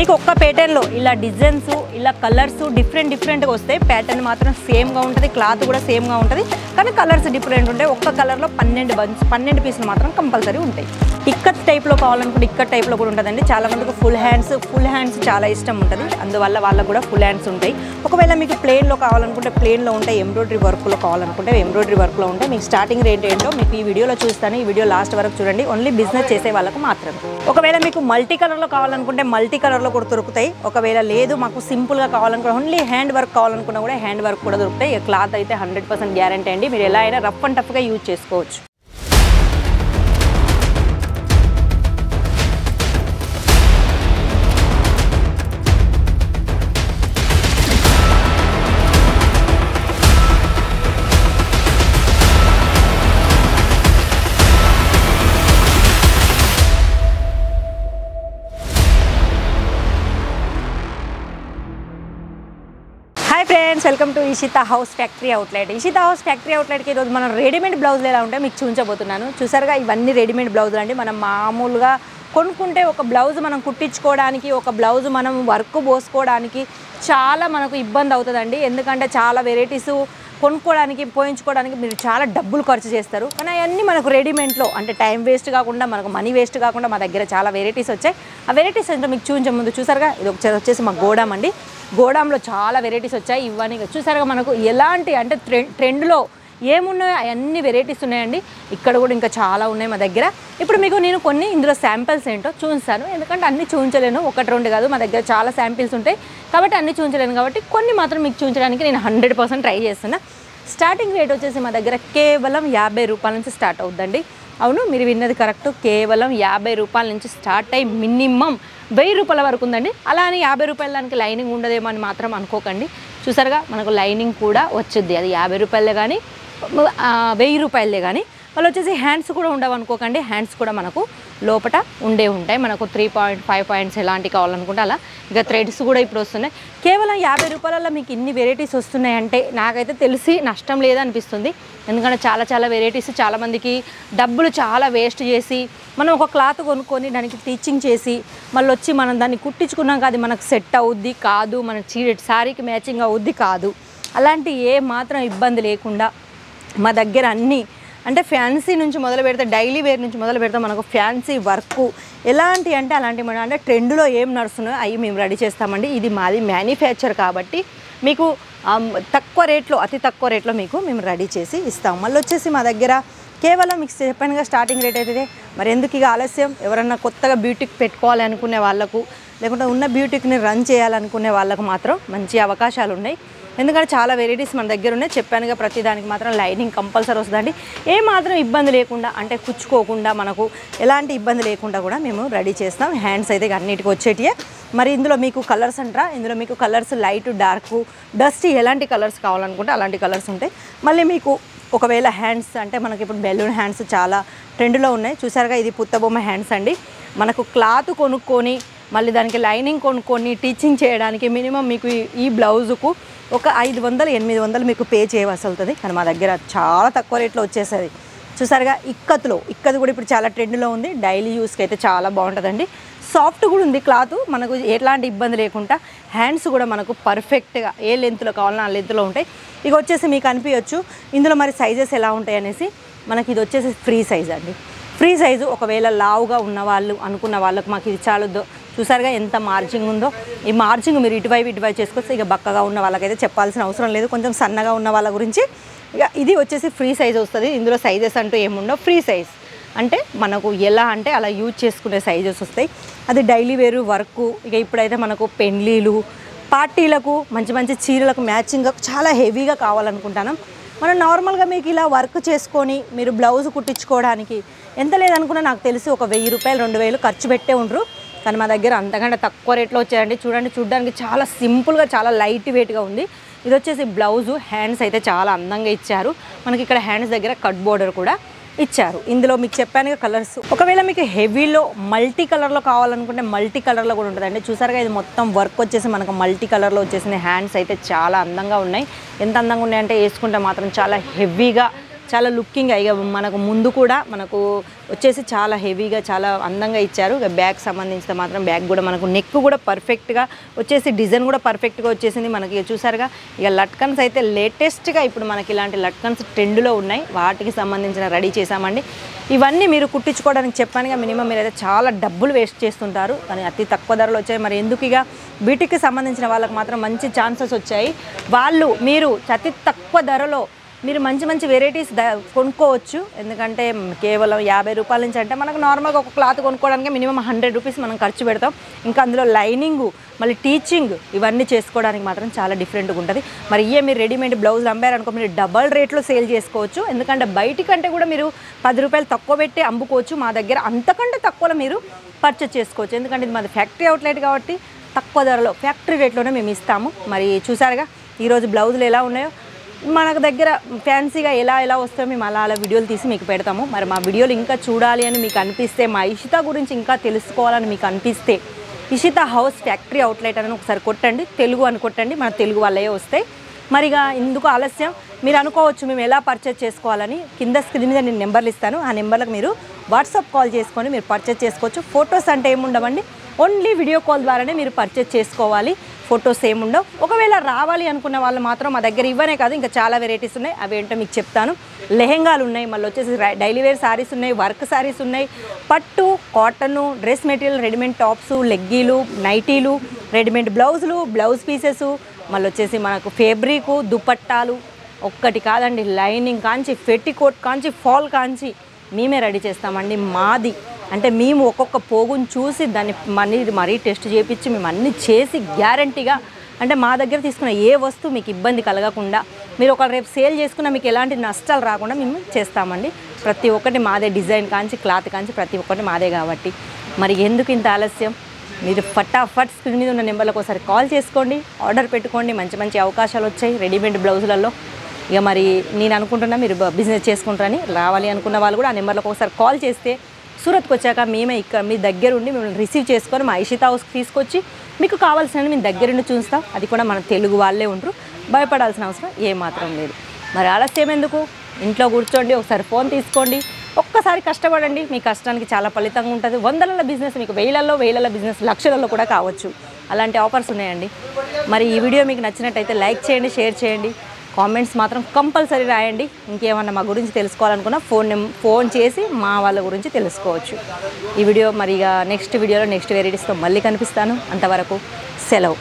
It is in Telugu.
మీకు ఒక్క ప్యాటర్న్లో ఇలా డిజైన్స్ ఇలా కలర్స్ డిఫరెంట్గా వస్తాయి. ప్యాటర్న్ మాత్రం సేమ్గా ఉంటుంది, క్లాత్ కూడా సేమ్గా ఉంటుంది, కానీ కలర్స్ డిఫరెంట్ ఉంటాయి. ఒక్క కలర్లో 12 పీసులు మాత్రం కంపల్సరీ ఉంటాయి. ఇక్కత్ టైప్లో కావాలనుకుంటే ఇక్కత్ టైప్లో కూడా ఉంటుందండి. చాలా మందికి ఫుల్ హ్యాండ్స్ చాలా ఇష్టం ఉంటుంది, అందువల్ల వాళ్ళకు కూడా ఫుల్ హ్యాండ్స్ ఉంటాయి. ఒకవేళ మీకు ప్లెయిన్లో కావాలనుకుంటే ప్లెయిన్లో ఉంటాయి, ఎంబ్రాయిడరీ వర్క్లో కావాలనుకుంటే ఎంబ్రాయిడరీ వర్క్లో ఉంటాయి. మీకు స్టార్టింగ్ రేట్ ఏంటో మీకు ఈ వీడియోలో చూస్తాను, ఈ వీడియో లాస్ట్ వరకు చూడండి. ఓన్లీ బిజినెస్ చేసే వాళ్ళకు మాత్రమే. ఒకవేళ మీకు మల్టీ కలర్లో కావాలనుకుంటే మల్టీ కలర్లో కూడా దొరుకుతాయి. ఒకవేళ లేదు మాకు సింపుల్గా కావాలనుకుంటే ఓన్లీ హ్యాండ్ వర్క్ కావాలనుకున్నా కూడా హ్యాండ్ వర్క్ కూడా దొరుకుతాయి. క్లాత్ అయితే 100% గ్యారంటీ అండి. మీరు ఎలా అయినా రఫ్ అండ్ టఫ్గా యూజ్ చేసుకోవచ్చు. Hi friends, welcome to Ishita house factory outlet. Ishita house factory అవుట్లెట్కి ఈరోజు మనం రెడీమేడ్ బ్లౌజులు ఎలా ఉంటాయో మీకు చూపించబోతున్నాను. చూసారుగా, ఇవన్నీ రెడీమేడ్ బ్లౌజులు అండి. మనం మామూలుగా కొనుక్కుంటే ఒక బ్లౌజ్ మనం కుట్టించుకోవడానికి, ఒక బ్లౌజ్ మనం వర్క్ పోసుకోవడానికి చాలా మనకు ఇబ్బంది అవుతుందండి. ఎందుకంటే చాలా వెరైటీస్ కొనుక్కోవడానికి పోయించుకోవడానికి మీరు చాలా డబ్బులు ఖర్చు చేస్తారు. కానీ అవన్నీ మనకు రెడీమేడ్లో అంటే టైం వేస్ట్ కాకుండా, మనకు మనీ వేస్ట్ కాకుండా మా దగ్గర చాలా వెరైటీస్ వచ్చాయి. ఆ వెరైటీస్ అంటే మీకు చూపించే ముందు చూసారుగా, ఇది వచ్చేసి మా గోడాం అండి. గోడాంలో చాలా వెరైటీస్ వచ్చాయి. ఇవన్నీ చూసారుగా, మనకు ఎలాంటి అంటే ట్రెండ్లో ఏమున్నాయో అవన్నీ వెరైటీస్ ఉన్నాయండి. ఇక్కడ కూడా ఇంకా చాలా ఉన్నాయి మా దగ్గర. ఇప్పుడు మీకు నేను కొన్ని ఇందులో శాంపిల్స్ ఏంటో చూపిస్తాను, ఎందుకంటే అన్నీ చూపించలేను, 1-2 కాదు, మా దగ్గర చాలా శాంపిల్స్ ఉంటాయి కాబట్టి అన్నీ చూపించలేను. కాబట్టి కొన్ని మాత్రం మీకు చూపించడానికి నేను 100% ట్రై చేస్తున్నా. స్టార్టింగ్ రేట్ వచ్చేసి మా దగ్గర కేవలం 50 రూపాయల నుంచి స్టార్ట్ అవుతుందండి. అవును, మీరు విన్నది కరెక్ట్, కేవలం 50 రూపాయల నుంచి స్టార్ట్ అయ్యి మినిమం 1000 రూపాయల వరకు ఉందండి. అలా అని 50 రూపాయల దానికి లైనింగ్ ఉండదేమో అని మాత్రం అనుకోకండి. చూసారుగా, మనకు లైనింగ్ కూడా వచ్చుద్ది. అది 50 రూపాయలే కానీ 1000 రూపాయలే కానీ. వాళ్ళు వచ్చేసి హ్యాండ్స్ కూడా ఉండవు అనుకోకండి, హ్యాండ్స్ కూడా మనకు లోపల ఉంటాయి. మనకు 3.5 పాయింట్స్ ఎలాంటివి కావాలనుకుంటే అలా. ఇక థ్రెడ్స్ కూడా ఇప్పుడు వస్తున్నాయి. కేవలం 50 రూపాయలలో మీకు ఇన్ని వెరైటీస్ వస్తున్నాయంటే నాకైతే తెలిసి నష్టం లేదనిపిస్తుంది. ఎందుకంటే చాలా వెరైటీస్, చాలామందికి డబ్బులు చాలా వేస్ట్ చేసి మనం ఒక క్లాత్ కొనుక్కొని దానికి టీచింగ్ చేసి మళ్ళీ వచ్చి మనం దాన్ని కుట్టించుకున్నాక అది మనకు సెట్ అవుద్ది కాదు, మన శారీకి మ్యాచింగ్ అవుద్ది కాదు. అలాంటి ఏ మాత్రం ఇబ్బంది లేకుండా మా దగ్గర అన్నీ అంటే ఫ్యాన్సీ నుంచి మొదలు పెడితే, డైలీ వేర్ నుంచి మొదలు పెడితే మనకు ఫ్యాన్సీ వర్క్ ఎలాంటి అంటే అలాంటి మనం అంటే ట్రెండ్లో ఏం నడుస్తున్నాయో అవి మేము రెడీ చేస్తామండి. ఇది మాది మ్యానుఫ్యాక్చర్ కాబట్టి మీకు తక్కువ రేట్లో, అతి తక్కువ రేట్లో మీకు మేము రెడీ చేసి ఇస్తాం. మళ్ళీ వచ్చేసి మా దగ్గర కేవలం మీకు చెప్పానుగా స్టార్టింగ్ రేట్ అయితే. మరి ఎందుకు ఇక ఆలస్యం? ఎవరన్నా కొత్తగా బ్యూటీకి పెట్టుకోవాలి అనుకునే వాళ్ళకు, లేకుంటే ఉన్న బ్యూటీని రన్ చేయాలనుకునే వాళ్ళకు మాత్రం మంచి అవకాశాలు ఉన్నాయి. ఎందుకంటే చాలా వెరైటీస్ మన దగ్గర ఉన్నాయి. చెప్పానుగా, ప్రతిదానికి మాత్రం లైనింగ్ కంపల్సరీ వస్తుందండి. ఏ మాత్రం ఇబ్బంది లేకుండా అంటే కుచ్చుకోకుండా, మనకు ఎలాంటి ఇబ్బంది లేకుండా కూడా మేము రెడీ చేస్తాం. హ్యాండ్స్ అయితే అన్నిటికీ వచ్చేటియే. మరి ఇందులో మీకు కలర్స్ అంటారా, ఇందులో మీకు కలర్స్ లైట్, డార్క్, డస్టీ ఎలాంటి కలర్స్ కావాలనుకుంటే అలాంటి కలర్స్ ఉంటాయి. మళ్ళీ మీకు ఒకవేళ హ్యాండ్స్ అంటే మనకి ఇప్పుడు బెలూన్ హ్యాండ్స్ చాలా ట్రెండ్లో ఉన్నాయి. చూసారుగా, ఇది పుత్తబొమ్మ హ్యాండ్స్ అండి. మనకు క్లాత్ కొనుక్కొని మళ్ళీ దానికి లైనింగ్ కొనుక్కొని టీచింగ్ చేయడానికి మినిమం మీకు ఈ బ్లౌజుకు ఒక 500-800 మీకు పే చేయవలసి అవుతుంది. కానీ మా దగ్గర చాలా తక్కువ రేట్లో వచ్చేస్తుంది. చూసారుగా, ఇక్కత్ కూడా ఇప్పుడు చాలా ట్రెండ్లో ఉంది. డైలీ యూస్కి అయితే చాలా బాగుంటుందండి. సాఫ్ట్ కూడా ఉంది క్లాత్, మనకు ఎలాంటి ఇబ్బంది లేకుండా. హ్యాండ్స్ కూడా మనకు పర్ఫెక్ట్గా ఏ లెంత్లో కావాలన్నా ఆ లెంత్లో ఉంటాయి. ఇక వచ్చేసి మీకు అనిపించవచ్చు ఇందులో మరి సైజెస్ ఎలా ఉంటాయి అనేసి. మనకి ఇది వచ్చేసి ఫ్రీ సైజ్ అండి. ఫ్రీ సైజు ఒకవేళ లావుగా ఉన్నవాళ్ళు అనుకున్న వాళ్ళకు మాకు ఇది చాలొద్దు. చూసారుగా ఎంత మార్జింగ్ ఉందో. ఈ మార్జింగ్ మీరు ఇటువైపు చేసుకోవచ్చు. ఇక బక్కగా ఉన్న వాళ్ళకైతే చెప్పాల్సిన అవసరం లేదు. కొంచెం సన్నగా ఉన్న వాళ్ళ గురించి ఇక ఇది వచ్చేసి ఫ్రీ సైజ్ వస్తుంది. ఇందులో సైజెస్ అంటూ ఏముండవు. ఫ్రీ సైజ్ అంటే మనకు ఎలా అంటే అలా యూజ్ చేసుకునే సైజెస్ వస్తాయి. అది డైలీ వేరు వర్క్. ఇక ఇప్పుడైతే మనకు పెండ్లీలు, పార్టీలకు, మంచి చీరలకు మ్యాచింగ్గా చాలా హెవీగా కావాలనుకుంటాను. మనం నార్మల్గా మీకు ఇలా వర్క్ చేసుకొని మీరు బ్లౌజ్ కుట్టించుకోవడానికి ఎంత లేదనుకున్నా నాకు తెలిసి ఒక 1000 రూపాయలు 2000 ఖర్చు పెట్టే ఉండరు. కానీ మా దగ్గర అంతకంటే తక్కువ రేట్లో వచ్చాయండి. చూడడానికి చాలా సింపుల్గా, చాలా లైట్ వెయిట్గా ఉంది. ఇది వచ్చేసి బ్లౌజు. హ్యాండ్స్ అయితే చాలా అందంగా ఇచ్చారు. మనకి ఇక్కడ హ్యాండ్స్ దగ్గర కట్ బోర్డర్ కూడా ఇచ్చారు. ఇందులో మీకు చెప్పాను కలర్స్. ఒకవేళ మీకు హెవీలో మల్టీ కలర్లో కావాలనుకుంటే మల్టీ కలర్లో కూడా ఉంటుందండి. చూసారుగా, ఇది మొత్తం వర్క్ వచ్చేసి మనకు మల్టీ కలర్లో వచ్చేసింది. హ్యాండ్స్ అయితే చాలా అందంగా ఉన్నాయి. ఎంత అందంగా ఉన్నాయంటే వేసుకుంటే మాత్రం చాలా హెవీగా, చాలా లుకింగ్ ఇక మనకు ముందు కూడా మనకు వచ్చేసి చాలా హెవీగా చాలా అందంగా ఇచ్చారు. ఇక బ్యాగ్ సంబంధించిన మాత్రం బ్యాగ్ కూడా మనకు నెక్ కూడా పర్ఫెక్ట్గా వచ్చేసి డిజైన్ కూడా పర్ఫెక్ట్గా వచ్చేసింది. మనకి చూసారుగా ఇక లట్కన్స్ అయితే లేటెస్ట్గా ఇప్పుడు మనకి ఇలాంటి లట్కన్స్ ట్రెండ్లో ఉన్నాయి. వాటికి సంబంధించిన రెడీ చేసామండి. ఇవన్నీ మీరు కుట్టించుకోవడానికి చెప్పానుగా మినిమం మీరైతే చాలా డబ్బులు వేస్ట్ చేస్తుంటారు, కానీ అతి తక్కువ ధరలు వచ్చాయి. మరి ఎందుకు ఇక వీటికి సంబంధించిన వాళ్ళకి మాత్రం మంచి ఛాన్సెస్ వచ్చాయి. మీరు అతి తక్కువ ధరలో మీరు మంచి మంచి వెరైటీస్ కొనుక్కోవచ్చు. ఎందుకంటే కేవలం 50 రూపాయల నుంచి అంటే మనకు నార్మల్గా ఒక క్లాత్ కొనుక్కోవడానికి మినిమం 100 రూపీస్ మనం ఖర్చు పెడతాం. ఇంకా అందులో లైనింగు మళ్ళీ టీచింగ్ ఇవన్నీ చేసుకోవడానికి మాత్రం చాలా డిఫరెంట్గా ఉంటుంది. మరి మీరు రెడీమేడ్ బ్లౌజ్ అమ్మారనుకో మీరు డబల్ రేట్లో సేల్ చేసుకోవచ్చు. ఎందుకంటే బయటికంటే కూడా మీరు 10 రూపాయలు తక్కువ పెట్టి అమ్ముకోవచ్చు. మా దగ్గర అంతకంటే తక్కువలో మీరు పర్చేస్ చేసుకోవచ్చు. ఎందుకంటే ఇది మాది ఫ్యాక్టరీ అవుట్లెట్ కాబట్టి తక్కువ ధరలో ఫ్యాక్టరీ రేట్లోనే మేము ఇస్తాము. మరి చూసారుగా ఈరోజు బ్లౌజులు ఎలా ఉన్నాయో. మనకు దగ్గర ఫ్యాన్సీగా ఎలా వస్తాయో మేము అలా వీడియోలు తీసి మీకు పెడతాము. మరి మా వీడియోలు ఇంకా చూడాలి అని మీకు అనిపిస్తే, మా ఇషిత గురించి ఇంకా తెలుసుకోవాలని మీకు అనిపిస్తే ఇషిత హౌస్ ఫ్యాక్టరీ అవుట్లెట్ అని ఒకసారి కొట్టండి, తెలుగు అని కొట్టండి, మన తెలుగు వాళ్ళే వస్తాయి. మరిగా ఎందుకు ఆలస్యం, మీరు అనుకోవచ్చు మేము ఎలా పర్చేజ్ చేసుకోవాలని. కింద స్క్రీన్ మీద నేను నెంబర్లు ఇస్తాను, ఆ నెంబర్లకు మీరు వాట్సాప్ కాల్ చేసుకొని మీరు పర్చేజ్ చేసుకోవచ్చు. ఫొటోస్ అంటే ఏముండవండి, ఓన్లీ వీడియో కాల్ ద్వారానే మీరు పర్చేజ్ చేసుకోవాలి. ఫొటోస్ ఏముండవు. ఒకవేళ రావాలి అనుకున్న వాళ్ళు మాత్రం మా దగ్గర ఇవ్వనే కాదు ఇంకా చాలా వెరైటీస్ ఉన్నాయి, అవి ఏంటో మీకు చెప్తాను. లెహెంగాలు ఉన్నాయి, మళ్ళీ వచ్చేసి డైలీ వేర్ శారీస్ ఉన్నాయి, వర్క్ శారీస్ ఉన్నాయి, పట్టు cotton dress material, readymade tops, లెగ్గీలు, నైటీలు, రెడీమేడ్ బ్లౌజులు, బ్లౌజ్ పీసెస్, మళ్ళీ వచ్చేసి మనకు ఫేబ్రిక్ దుపట్టాలు ఒక్కటి కాదండి, లైనింగ్ కాంచి, పెట్టికోట్ కాంచి, ఫాల్ కాంచి మేమే రెడీ చేస్తామండి. మాది అంటే మేము ఒక్కొక్క పోగుని చూసి దాన్ని మరీ టెస్ట్ చేయించి మేము అన్నీ చేసి గ్యారంటీగా అంటే మా దగ్గర తీసుకున్న ఏ వస్తువు మీకు ఇబ్బంది కలగకుండా, మీరు ఒక రేపు సేల్ చేసుకున్న మీకు ఎలాంటి నష్టాలు రాకుండా మేము చేస్తామండి. ప్రతి ఒక్కటి మాదే, డిజైన్ కాంచి క్లాత్ కాంచి ప్రతి ఒక్కటి మాదే కాబట్టి మరి ఎందుకు ఇంత ఆలస్యం, మీరు ఫటాఫట్ స్క్రీన్ మీద ఉన్న నెంబర్లకు ఒకసారి కాల్ చేసుకోండి, ఆర్డర్ పెట్టుకోండి. మంచి మంచి అవకాశాలు వచ్చాయి రెడీమేడ్ బ్లౌజులలో. ఇక మరి నేను అనుకుంటున్నా మీరు బిజినెస్ చేసుకుంటారని, రావాలి అనుకున్న వాళ్ళు కూడా ఆ నెంబర్లకు ఒకసారి కాల్ చేస్తే సూరత్కి వచ్చాక మేమే ఇక్కడ మీ దగ్గరుండి మిమ్మల్ని రిసీవ్ చేసుకొని మా ఇషిత హౌస్కి తీసుకొచ్చి మీకు కావాల్సిన మేము దగ్గరుండి చూస్తాం. అది కూడా మన తెలుగు వాళ్ళే ఉంటారు, భయపడాల్సిన అవసరం ఏమాత్రం లేదు. మరి ఆలస్యం ఎందుకు, ఇంట్లో కూర్చోండి, ఒకసారి ఫోన్ తీసుకోండి, ఒక్కసారి కష్టపడండి, మీ కష్టానికి చాలా ఫలితంగా ఉంటుంది. వందల బిజినెస్ మీకు వేలల బిజినెస్ లక్షలలో కూడా కావచ్చు. అలాంటి ఆఫర్స్ ఉన్నాయండి. మరి ఈ వీడియో మీకు నచ్చినట్టయితే లైక్ చేయండి, షేర్ చేయండి, కామెంట్స్ మాత్రం కంపల్సరీ రాయండి. ఇంకేమన్నా మా గురించి తెలుసుకోవాలనుకున్నా ఫోన్ చేసి మా వాళ్ళ గురించి తెలుసుకోవచ్చు. ఈ వీడియో మరి ఇక నెక్స్ట్ వీడియోలో నెక్స్ట్ వెరైటీస్తో మళ్ళీ కనిపిస్తాను. అంతవరకు సెలవు.